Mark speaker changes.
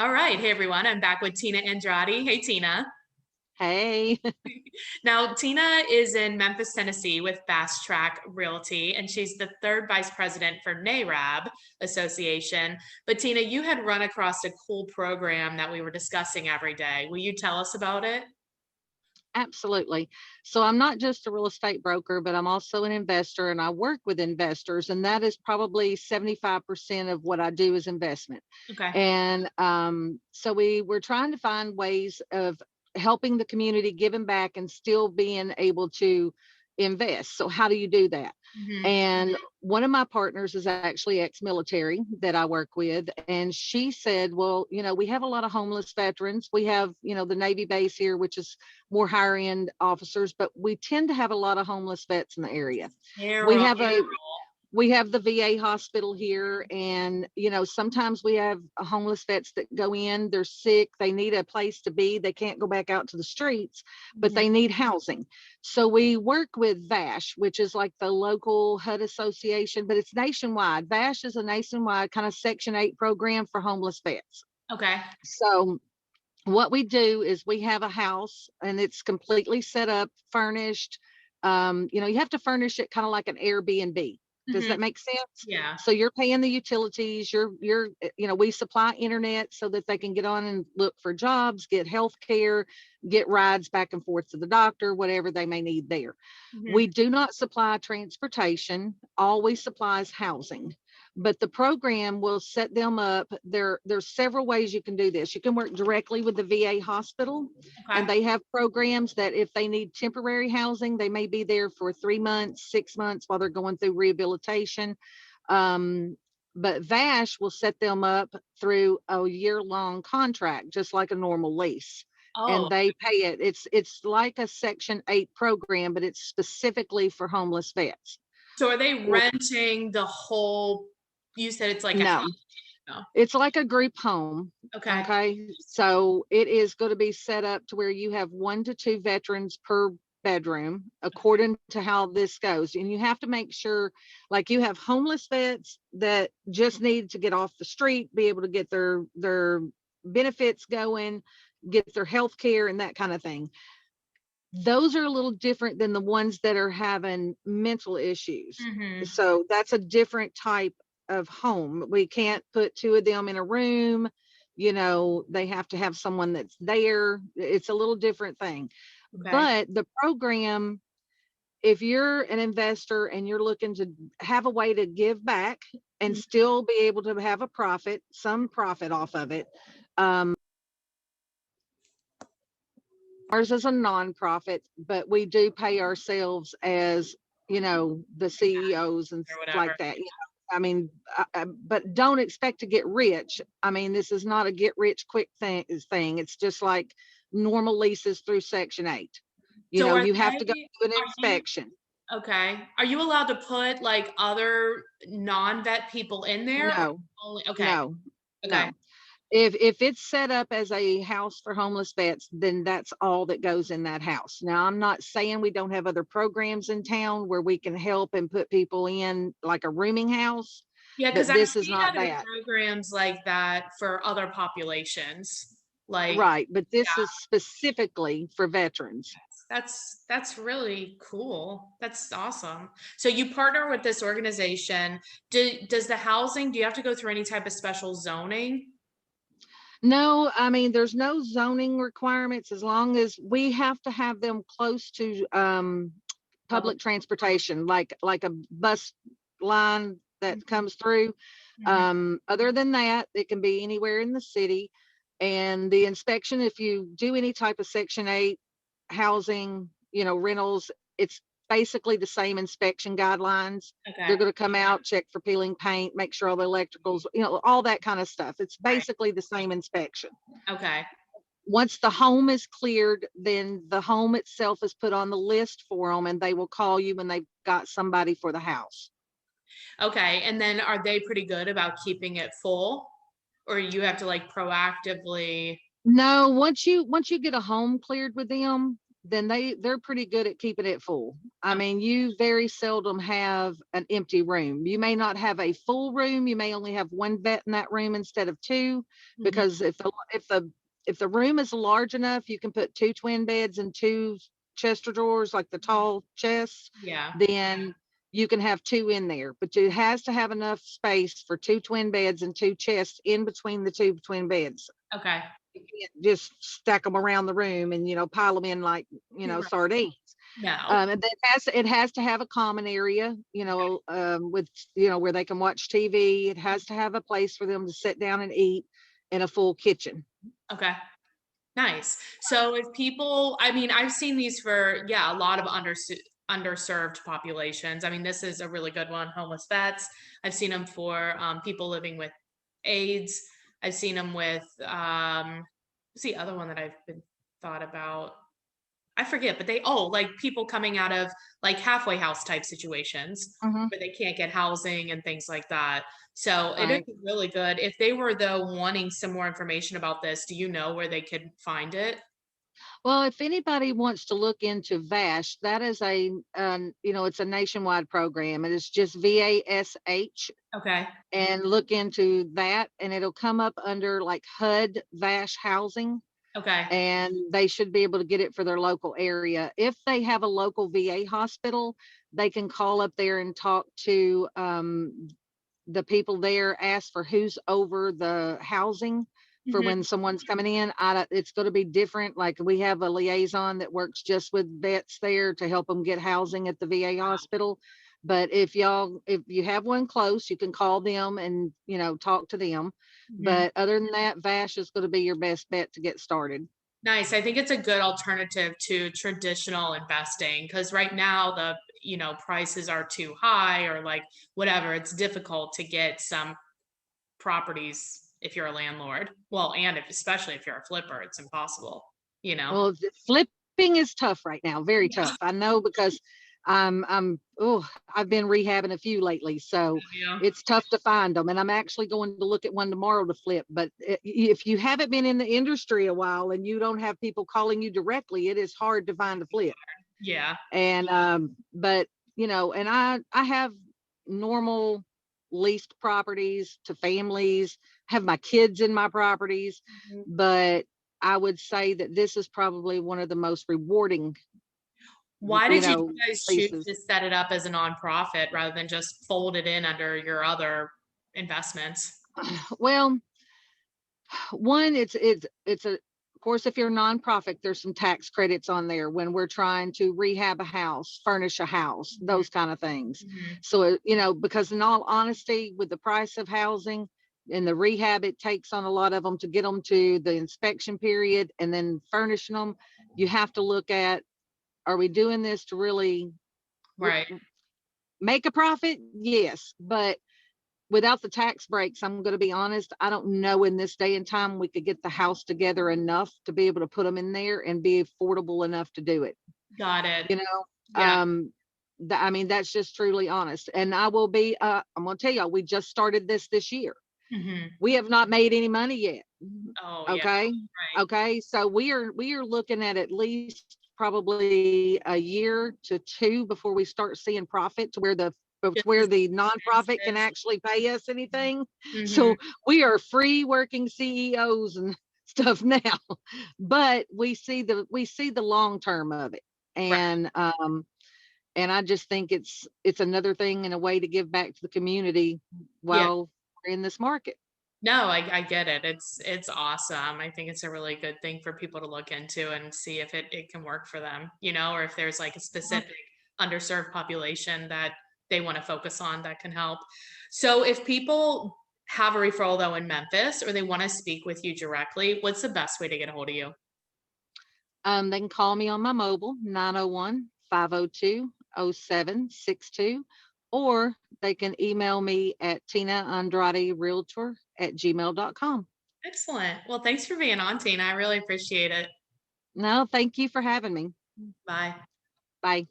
Speaker 1: All right. Hey, everyone. I'm back with Tina Andrade. Hey, Tina.
Speaker 2: Hey.
Speaker 1: Now, Tina is in Memphis, Tennessee with Fast Track Realty, and she's the third vice president for NAREB Association. But Tina, you had run across a cool program that we were discussing every day. Will you tell us about it?
Speaker 2: Absolutely. So I'm not just a real estate broker, but I'm also an investor and I work with investors. And that is probably 75% of what I do is investment.
Speaker 1: Okay.
Speaker 2: And so we were trying to find ways of helping the community, giving back, and still being able to invest. So, how do you do that?
Speaker 1: Mhm.
Speaker 2: And one of my partners is actually ex-military that I work with. And she said, well, we have a lot of homeless veterans. We have, the Navy base here, which is more higher end officers, but we tend to have a lot of homeless vets in the area. We
Speaker 1: Terrible.
Speaker 2: have a we have the VA hospital here, and sometimes we have homeless vets that go in, they're sick, they need a place to be, they can't go back out to the streets, but
Speaker 1: Mhm.
Speaker 2: they need housing. So we work with VASH, which is like the local HUD association, but it's nationwide. VASH is a nationwide kind of Section 8 program for homeless vets.
Speaker 1: Okay.
Speaker 2: So what we do is we have a house and it's completely set up, furnished. You have to furnish it kind of like an Airbnb. Does
Speaker 1: Mhm.
Speaker 2: that make sense?
Speaker 1: Yeah.
Speaker 2: So you're paying the utilities, we supply internet so that they can get on and look for jobs, get health care, get rides back and forth to the doctor, whatever they may need there.
Speaker 1: Mhm.
Speaker 2: We do not supply transportation, all we supply is housing. But the program will set them up. There's several ways you can do this. You can work directly with the VA hospital, and
Speaker 1: Okay.
Speaker 2: they have programs that if they need temporary housing, they may be there for 3 months, 6 months while they're going through rehabilitation. But VASH will set them up through a year-long contract, just like a normal lease.
Speaker 1: Oh,
Speaker 2: And they pay it. It's like a Section 8 program, but it's specifically for homeless vets.
Speaker 1: so are they
Speaker 2: Or
Speaker 1: renting the whole, you said it's like a
Speaker 2: no,
Speaker 1: house?
Speaker 2: it's like a group home.
Speaker 1: Okay.
Speaker 2: Okay. So it is going to be set up to where you have 1 to 2 veterans per bedroom, according to how this goes. And you have to make sure, like, you have homeless vets that just need to get off the street, be able to get their benefits going, get their health care and that kind of thing. Those are a little different than the ones that are having mental issues.
Speaker 1: Mhm.
Speaker 2: So that's a different type of home. We can't put 2 of them in a room. They have to have someone that's there. It's a little different thing.
Speaker 1: Okay.
Speaker 2: But the program, if you're an investor and you're looking to have a way to give back and
Speaker 1: Mhm.
Speaker 2: still be able to have a profit, some profit off of it, um, ours is a nonprofit, but we do pay ourselves as, the CEOs and
Speaker 1: Or
Speaker 2: stuff
Speaker 1: whatever.
Speaker 2: like that. I mean, but don't expect to get rich. I mean, this is not a get rich quick thing. It's just like normal leases through Section 8.
Speaker 1: So
Speaker 2: You have to go do an
Speaker 1: are you
Speaker 2: inspection.
Speaker 1: okay. Are you allowed to put like other non-vet people in there or
Speaker 2: No,
Speaker 1: only okay.
Speaker 2: no,
Speaker 1: Okay.
Speaker 2: no. If it's set up as a house for homeless vets, then that's all that goes in that house. Now, I'm not saying we don't have other programs in town where we can help and put people in like a rooming house,
Speaker 1: Yeah, because
Speaker 2: but
Speaker 1: I've
Speaker 2: this is
Speaker 1: seen
Speaker 2: not
Speaker 1: other
Speaker 2: that.
Speaker 1: programs like that for other populations. Like,
Speaker 2: Right, but this
Speaker 1: yeah,
Speaker 2: is specifically for veterans.
Speaker 1: that's really cool. That's awesome. So you partner with this organization. Does the housing, do you have to go through any type of special zoning?
Speaker 2: No, I mean, there's no zoning requirements as long as we have to have them close to
Speaker 1: Public.
Speaker 2: public transportation, like a bus line that comes through.
Speaker 1: Mhm.
Speaker 2: Other than that, it can be anywhere in the city. And the inspection, if you do any type of Section 8 housing, rentals, it's basically the same inspection guidelines. They're
Speaker 1: Okay.
Speaker 2: going to come out, check for peeling paint, make sure all the electricals, all that kind of stuff. It's
Speaker 1: Right.
Speaker 2: basically the same inspection.
Speaker 1: Okay.
Speaker 2: Once the home is cleared, then the home itself is put on the list for them and they will call you when they've got somebody for the house.
Speaker 1: Okay. And then are they pretty good about keeping it full? Or you have to like proactively.
Speaker 2: No, once you get a home cleared with them, then they're pretty good at keeping it full. I
Speaker 1: Okay.
Speaker 2: mean, you very seldom have an empty room. You may not have a full room. You may only have one vet in that room instead of two,
Speaker 1: Mhm.
Speaker 2: because if the room is large enough, you can put two twin beds and two chest of drawers, like the tall chests,
Speaker 1: Yeah.
Speaker 2: then you can have two in there. But it has to have enough space for two twin beds and two chests in between the two twin beds.
Speaker 1: Okay.
Speaker 2: You can't just stack them around the room and, pile them in like,
Speaker 1: Right.
Speaker 2: sardines.
Speaker 1: No.
Speaker 2: And then it has to have a common area, with, where they can watch TV. It has to have a place for them to sit down and eat, and a full kitchen.
Speaker 1: Okay. Nice. So if people, I mean, I've seen these for, yeah, a lot of underserved populations. I mean, this is a really good one, homeless vets. I've seen them for people living with AIDS. I've seen them with, what's the other one that I've been thought about? I forget, but like people coming out of like halfway house type situations
Speaker 2: Mhm.
Speaker 1: where they can't get housing and things like that. So it is
Speaker 2: Right.
Speaker 1: really good. If they were though wanting some more information about this, do you know where they could find it?
Speaker 2: Well, if anybody wants to look into VASH, that is it's a nationwide program. It is just VASH,
Speaker 1: Okay.
Speaker 2: and look into that, and it'll come up under like HUD VASH housing,
Speaker 1: Okay.
Speaker 2: and they should be able to get it for their local area. If they have a local VA hospital, they can call up there and talk to the people there, ask for who's over the housing for
Speaker 1: Mhm.
Speaker 2: when someone's coming in. It's going to be different. Like, we have a liaison that works just with vets there to help them get housing at the VA hospital. But if you have one close, you can call them and, talk to them.
Speaker 1: Mhm.
Speaker 2: But other than that, VASH is going to be your best bet to get started.
Speaker 1: Nice. I think it's a good alternative to traditional investing because right now prices are too high or like whatever. It's difficult to get some properties if you're a landlord. Well, and especially if you're a flipper, it's impossible, you know?
Speaker 2: Well, flipping is tough right now, very
Speaker 1: Yeah.
Speaker 2: tough. I know, because I've been rehabbing a few lately, so
Speaker 1: Yeah.
Speaker 2: it's tough to find them. And I'm actually going to look at one tomorrow to flip. But if you haven't been in the industry a while and you don't have people calling you directly, it is hard to find a flip.
Speaker 1: Yeah.
Speaker 2: And but and I have normal leased properties to families, have my kids in my properties,
Speaker 1: Mhm.
Speaker 2: but I would say that this is probably one of the most rewarding,
Speaker 1: Why
Speaker 2: you
Speaker 1: did you
Speaker 2: know,
Speaker 1: guys choose
Speaker 2: leases.
Speaker 1: to set it up as a nonprofit rather than just fold it in under your other investments?
Speaker 2: Well, one, it's a of course, if you're a nonprofit, there's some tax credits on there when we're trying to rehab a house, furnish a house,
Speaker 1: Mhm.
Speaker 2: those kind of things.
Speaker 1: Mhm.
Speaker 2: So, because in all honesty, with the price of housing and the rehab it takes on a lot of them to get them to the inspection period and then furnishing them, you have to look at, are we doing this to really
Speaker 1: Right.
Speaker 2: make a profit? Yes, but without the tax breaks, I'm going to be honest, I don't know in this day and time we could get the house together enough to be able to put them in there and be affordable enough to do it.
Speaker 1: Got it.
Speaker 2: You know,
Speaker 1: Yeah.
Speaker 2: I mean, that's just truly honest. And I'm going to tell y'all, we just started this year.
Speaker 1: Mhm.
Speaker 2: We have not made any money yet.
Speaker 1: Oh, yeah.
Speaker 2: Okay.
Speaker 1: Right.
Speaker 2: Okay. So we are looking at least probably a year to two before we start seeing profit to where
Speaker 1: Business
Speaker 2: the nonprofit can
Speaker 1: expenses.
Speaker 2: actually pay us anything.
Speaker 1: Mhm.
Speaker 2: So we are free working CEOs and stuff now, but we see the long term of it.
Speaker 1: Right.
Speaker 2: And I just think it's another thing and a way to give back to the community
Speaker 1: Yeah.
Speaker 2: while we're in this market.
Speaker 1: No, I get it. It's awesome. I think it's a really good thing for people to look into and see if it can work for them, or if there's like a specific underserved population that they want to focus on that can help. So if people have a referral though in Memphis or they want to speak with you directly, what's the best way to get a hold of you?
Speaker 2: They can call me on my mobile, 901-502-0762, or they can email me at tinaandraderealtor@gmail.com.
Speaker 1: Excellent. Well, thanks for being on, Tina. I really appreciate it.
Speaker 2: No, thank you for having me.
Speaker 1: Bye.
Speaker 2: Bye.